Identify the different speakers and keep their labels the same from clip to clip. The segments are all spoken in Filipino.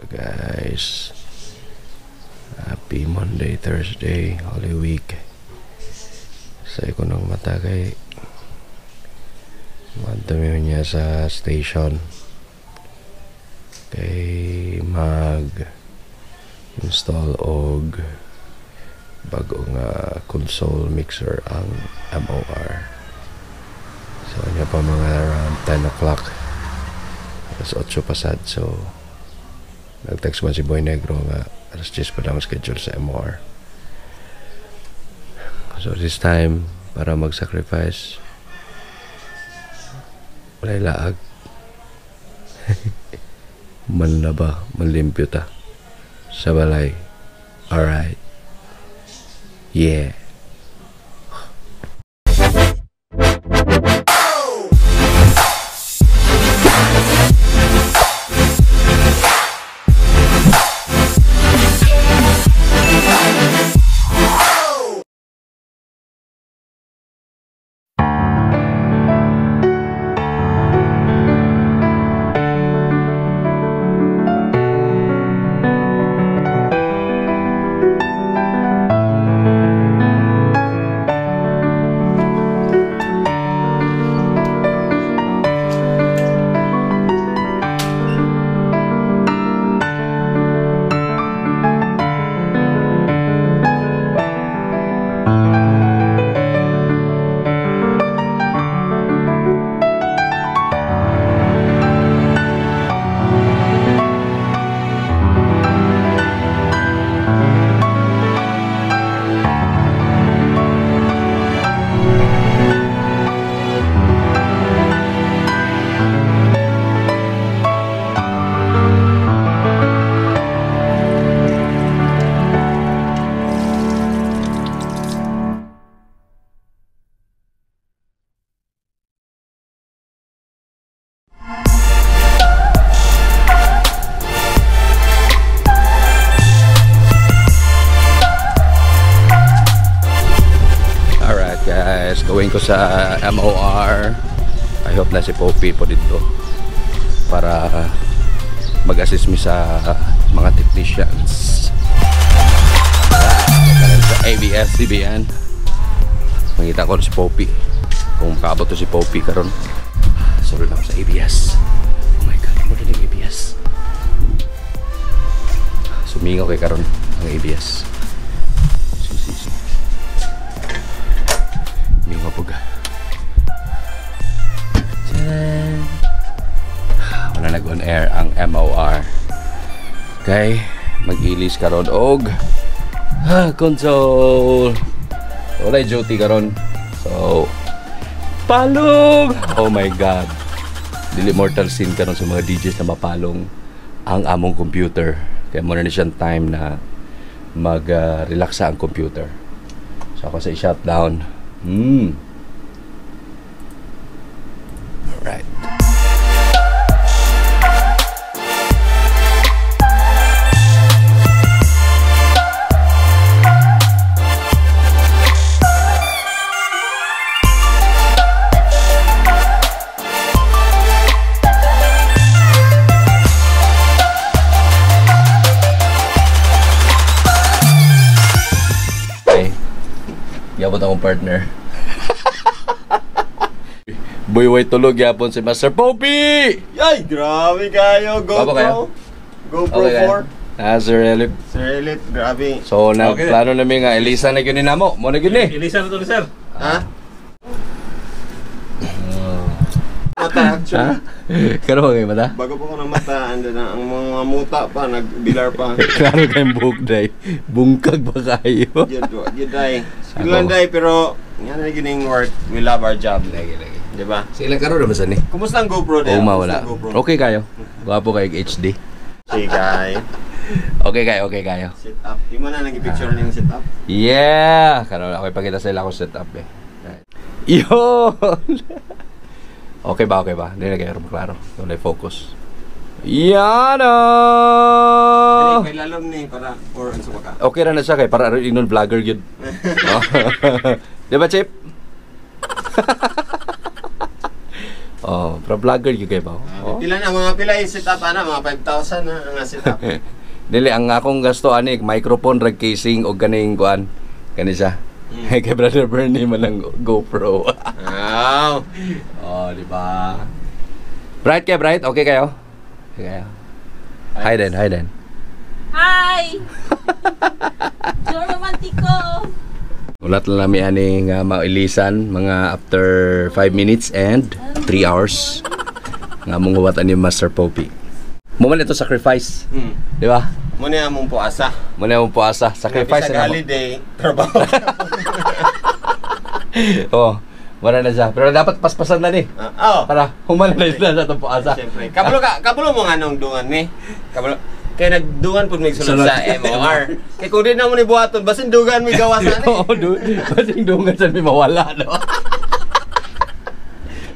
Speaker 1: Guys, happy Monday, Thursday, Holy Week. Sa ko ng mata kay madami niya sa station kay mag install og bago nga console mixer ang MOR. So niya pa mga around 10 o'clock, alas 8 pasad. So nag-text man si Boy Negro nga alas 10 pa daw ang schedule sa MOR. So this time para mag-sacrifice walay laag. Manlaba, manlimpyo ta sa balay. Alright. Yeah. Going ko sa MOR. I hope na si Poppy po dito para mag-assist me sa mga technicians sa ABS-CBN. Makita ko si Poppy kung makaabot to si Poppy karon. Sorry lang sa ABS. Oh my god, mo din yung ABS. Sumingaw kay karon ang ABS. Wala nag-on air ang MOR. Okay, mag-ilis karon og console. Wala duty karon. So palong. Oh my god. Dili mortal sin karon sa mga DJs na mapalong ang among computer. Kaya muna na siyang time na mag-relax ang computer. So ako sa i-shutdown. Alright. Okay. Yabot akong partner. Buy-way tulog yapon si Master Poppy!
Speaker 2: Yay! Grabe kayo! GoPro! GoPro
Speaker 1: okay,
Speaker 2: 4!
Speaker 1: Sir Elip.
Speaker 2: Sir Elip, grabe.
Speaker 1: So, nagplano namin nga, Elisa na yun ni Namo. Mo na yun eh.
Speaker 3: Elisa na to ni sir.
Speaker 2: Ha? Mata, actually.
Speaker 1: Kano ba kayo mata?
Speaker 2: Bago pa ko ng mata, andun na ang mga muta pa, nagbilar pa.
Speaker 1: Klaro kayong buhok, day. Bungkag ba kayo?
Speaker 2: Yun, day. Yun, day, pero yan na gining work. We love our job.
Speaker 1: Lagi.
Speaker 2: Diba?
Speaker 1: Sa ilang karo naman saan eh?
Speaker 2: Kumusta ang GoPro din?
Speaker 1: Oo, mawala. Okay kayo. Gwapo kayo HD.
Speaker 2: Hey, guy.
Speaker 1: Okay kayo.
Speaker 2: Sit up. Di mo na nag-picture na yung sit up?
Speaker 1: Yeah! Kano ako ipakita sa ila ko set up eh. Right. Yun! Okay ba? Hindi na kayo klaro. Wala focus. Yan o!
Speaker 2: May lalom ni para or ano ka?
Speaker 1: Okay na siya kay para inon vlogger yun. Di ba, Chip? Oh, para vlogger yung kayo ba? Oh.
Speaker 2: Pila na mga pila yung setup ana mga 5,000 na ang setup.
Speaker 1: Dili ang akong gasto ani microphone rag casing og kaning kuan. Kani siya. Kay Brother Bernie man ang GoPro.
Speaker 2: Wow.
Speaker 1: Oh, di ba? Bright kayo, Bright? Okay kayo? Okay kayo. Hi then, hi then.
Speaker 3: Hi! Joe Romantico!
Speaker 1: Ulat lang namin aning mailisan mga after 5 minutes and 3 hours nga mong huwatan yung Master Poppy. Mo man ito sacrifice. Di ba?
Speaker 2: Muna among puasa.
Speaker 1: Muna mong puasa. Sacrifice
Speaker 2: Sa
Speaker 1: na mo.
Speaker 2: holiday, trabaho.
Speaker 1: Oh, wala na siya. Pero dapat paspasan na ni.
Speaker 2: Oh.
Speaker 1: Para humana na sa itong puasa.
Speaker 2: Siyempre. Kabulo mo nga nung dungan ni. Kabulo. Kaya nagdungan po may sunod sa MOR. Kaya kung di na mo ni buhaton, basin dugan may gawasan eh.
Speaker 1: Oo, basing dungan sa may mawala, no?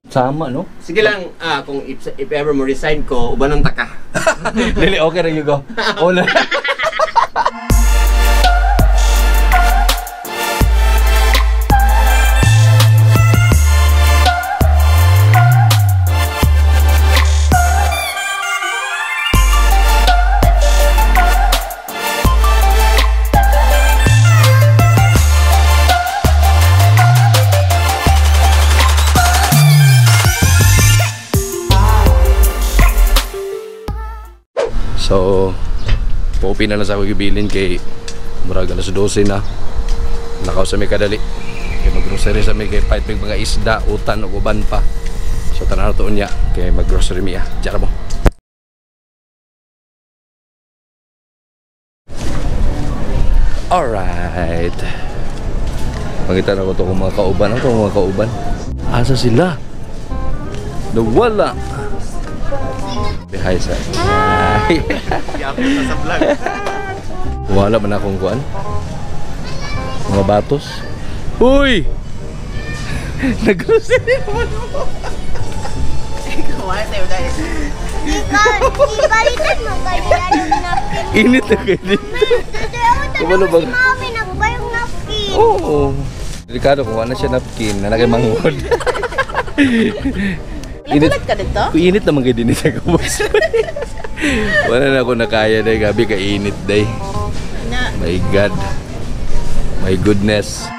Speaker 1: Sama, no?
Speaker 2: Sige lang, kung if ever mo resign ko, ubanon ta ka.
Speaker 1: Dili, okay rin you go. Una. So, paupi na lang sa ako gibilin kay murag alas 12 na. Nakaw sa may kadali. Kay mag-grocery sa may kay fight may mga isda, utan ug uban pa. So tanaw to unya kay mag-grocery miya. Diara mo. Alright. Pangita na ko to kung mga kauban. Ano kung mga kauban? Asa sila? Nawala. Hi, sir. Hi.
Speaker 2: Yapon na sa vlog.
Speaker 1: Wala man akong kuan. Mga batos. Uy! Nag-grocery naman mo.
Speaker 2: Kumain tayo dahil.
Speaker 4: Ibalitan mo kayo yung napkin.
Speaker 1: Init na kayo dito. Kumano bang?
Speaker 4: Mami, nagbayang napkin.
Speaker 1: Oo. Delikado kung ano siya napkin na nagay-mangod.
Speaker 3: Nagulat ka dito?
Speaker 1: Kung init naman kayo din sa kabos. Wala na ako nakaya dahil gabi ka-init dahil. My God. My goodness.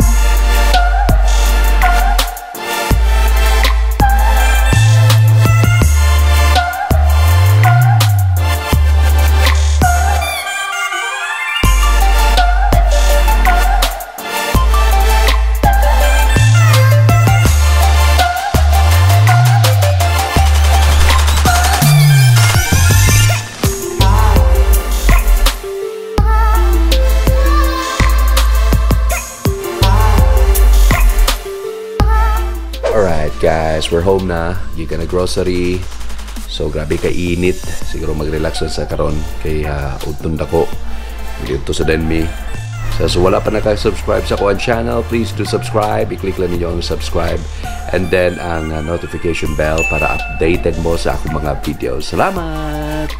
Speaker 1: Guys, we're home na. Gikan na grocery. So grabe ka init. Siguro mag-relax sa karon kay utund ako. Dito sa Denmi. So wala pa naka-subscribe sa kuan channel, please do subscribe. I-click lang niyo ang subscribe and then ang notification bell para updated mo sa akong mga videos. Salamat.